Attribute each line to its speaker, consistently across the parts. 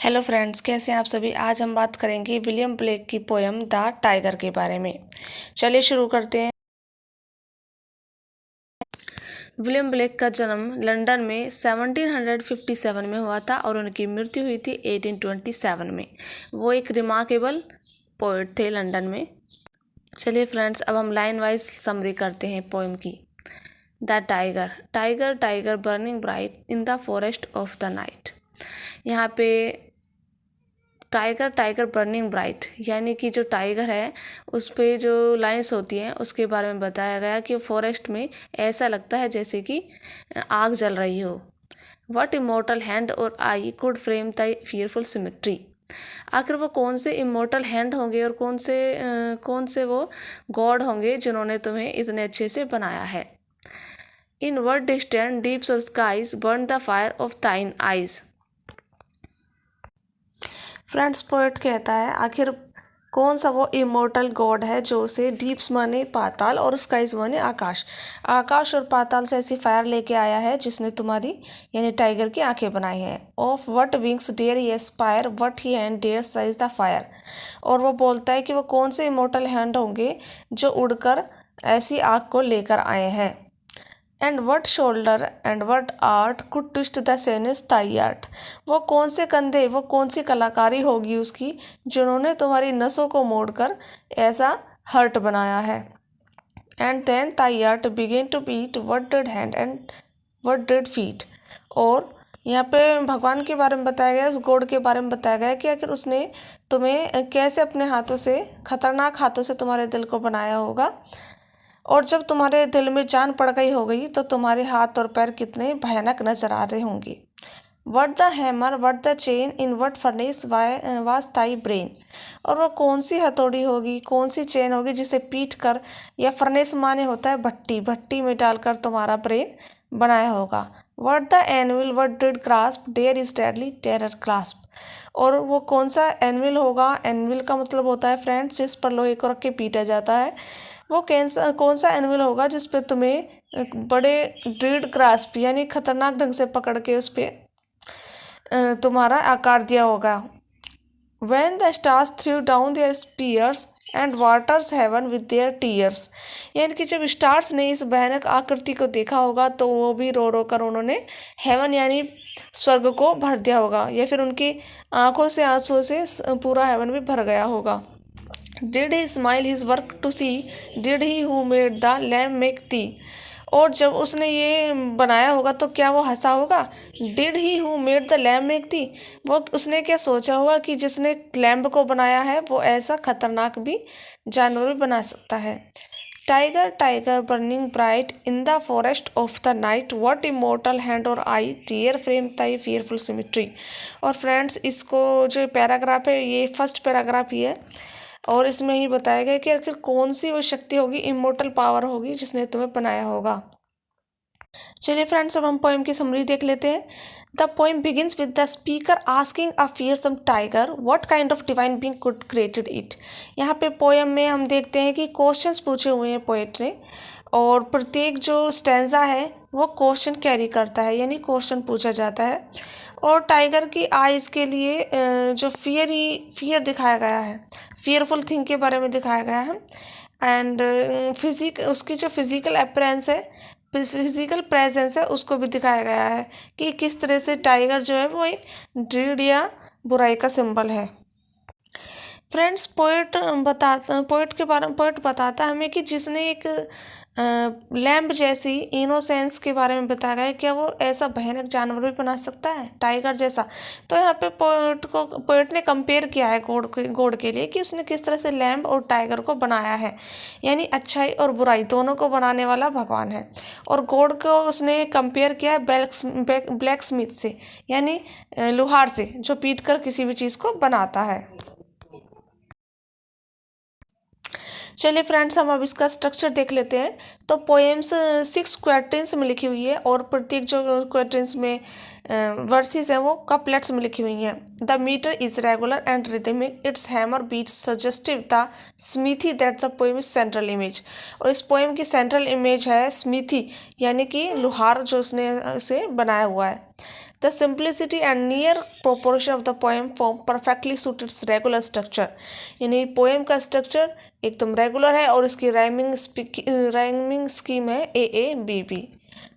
Speaker 1: Hello friends, कैसे हैं आप सभी। आज हम बात करेंगे विलियम ब्लेक की पोयम द टाइगर के बारे में। चलिए शुरू करते हैं। विलियम ब्लेक का जन्म लंदन में 1757 में हुआ था और उनकी मृत्यु हुई थी 1827 में। वो एक रिमार्केबल पोएट थे लंदन में। चलिए फ्रेंड्स, अब हम लाइन वाइज समरी करते हैं पोएम की। The tiger tiger tiger burning bright in the forest of the night. यहाँ पे टाइगर टाइगर बर्निंग ब्राइट यानी कि जो टाइगर है उस पे जो लाइंस होती हैं उसके बारे में बताया गया कि फॉरेस्ट में ऐसा लगता है जैसे कि आग जल रही हो। वट इमोर्टल हैंड और I could frame the fearful symmetry. आखिर वो कौन से इमोर्टल हैंड होंगे और कौन से वो गॉड होंगे जिन्होंने तुम्हें इतने अच्छे से बनाया है। In what distant deeps of skies burn the fire of thine eyes. Friends, poet कहता है आखिर कौन सा वो इमोर्टल गॉड है जो उसे डीप्स माने पाताल और स्काइज माने आकाश आकाश और पाताल से ऐसी फायर लेके आया है जिसने तुम्हारी यानी टाइगर की आंखें बनाई हैं। Of what wings dare he aspire what he hand dare size the fire. और वो बोलता है कि वो कौन से इमोर्टल हैंड होंगे जो उड़कर ऐसी आग को लेकर आए हैं। And what shoulder and what art could twist the sinews of thy. वो कौन से कंधे, वो कौन सी कलाकारी होगी उसकी जिन्होंने तुम्हारी नसों को मोड़कर ऐसा हर्ट बनाया है। And then thy art began to beat what did hand and what did feet. और यहाँ पे भगवान के बारे में बताया गया, उस गॉड के बारे में बताया गया कि आखिर उसने तुम्हें कैसे अपने हाथों से, खतरनाक हाथों से तुम्हारे दिल को बनाया होगा। और जब तुम्हारे दिल में जान पड़ गई हो गई तो तुम्हारे हाथ और पैर कितने भयानक नजर आ रहे होंगे। What the hammer what the chain in what furnace was ताई ब्रेन। और वो कौन सी हथौड़ी होगी, कौन सी चेन होगी जिसे पीट कर, या फर्नेस माने होता है भट्टी, भट्टी में डालकर तुम्हारा ब्रेन बनाया होगा। What the anvil what did grasp dare is deadly terror clasp. और वो कौन सा एनविल होगा, एनविल का मतलब होता है फ्रेंड्स जिस पर लोहे को रख के पीटा जाता है। वो कौन सा एनिमल होगा जिस पे तुम्हें बड़े ड्रीड ग्रास्प यानी खतरनाक ढंग से पकड़ के उस पर तुम्हारा आकार दिया होगा। When the stars threw down their spears and waters heaven with their tears। यानी कि जब स्टार्स ने इस भयानक आकृति को देखा होगा तो वो भी रो रो कर उन्होंने हेवन यानी स्वर्ग को भर दिया होगा, या फिर उनकी आंखों से आंसुओं से पूरा हेवन भी भर गया होगा। Did he smile his work to see? Did he who made the lamb make thee? और जब उसने ये बनाया होगा तो क्या वो हंसा होगा। Did he who made the lamb make thee? वो उसने क्या सोचा होगा कि जिसने लैम्ब को बनाया है वो ऐसा खतरनाक भी जानवर भी बना सकता है। Tiger tiger burning bright in the forest of the night what immortal hand और आई टीयर फ्रेम ताई फियरफुल सिमेट्री। और फ्रेंड्स, इसको जो पैराग्राफ है ये फर्स्ट पैराग्राफ ही है और इसमें ही बताया गया कि आखिर कौन सी वो शक्ति होगी, इमोर्टल पावर होगी जिसने तुम्हें बनाया होगा। चलिए फ्रेंड्स, अब हम पोएम की समरी देख लेते हैं। The poem begins with the speaker asking a fearsome tiger what kind of divine being could created it. यहाँ पे पोएम में हम देखते हैं कि क्वेश्चंस पूछे हुए हैं पोएट ने, और प्रत्येक जो स्टैंजा है वो क्वेश्चन कैरी करता है, यानी क्वेश्चन पूछा जाता है। और टाइगर की आइज़ के लिए जो फियर दिखाया गया है, फियरफुल थिंग के बारे में दिखाया गया है। एंड उसकी जो फिजिकल अपीयरेंस है, फिजिकल प्रेजेंस है, उसको भी दिखाया गया है कि किस तरह से टाइगर जो है वो एक ड्रीड या बुराई का सिंबल है। फ्रेंड्स, पोएट बताता है हमें कि जिसने एक लैम्ब जैसी इनोसेंस के बारे में बताया गया है, क्या वो ऐसा भयानक जानवर भी बना सकता है टाइगर जैसा। तो यहाँ पे पोएट ने कंपेयर किया है गॉड के लिए कि उसने किस तरह से लैम्ब और टाइगर को बनाया है, यानी अच्छाई और बुराई दोनों को बनाने वाला भगवान है। और गॉड को उसने कंपेयर किया है ब्लैक स्मिथ से, यानी लोहार से जो पीट कर किसी भी चीज़ को बनाता है। चलिए फ्रेंड्स, हम अब इसका स्ट्रक्चर देख लेते हैं। तो पोएम्स 6 क्वार्टर्स में लिखी हुई है और प्रत्येक जो क्वार्टर्स में वर्सेस हैं वो कपलेट्स में लिखी हुई हैं। The metre is regular and rhythmic, it's hammer beat suggestive the smithy that's a poem is central image. और इस पोएम की सेंट्रल इमेज है स्मिथी, यानी कि लोहार जो उसने उसे बनाया हुआ है। The simplicity and near proportion of the poem form perfectly suit it's regular structure. यानी पोएम का स्ट्रक्चर एकदम रेगुलर है और इसकी राइमिंग स्कीम है AABB।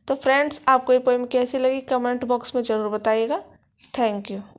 Speaker 1: तो फ्रेंड्स, आपको ये पोएम कैसी लगी कमेंट बॉक्स में ज़रूर बताइएगा। Thank you.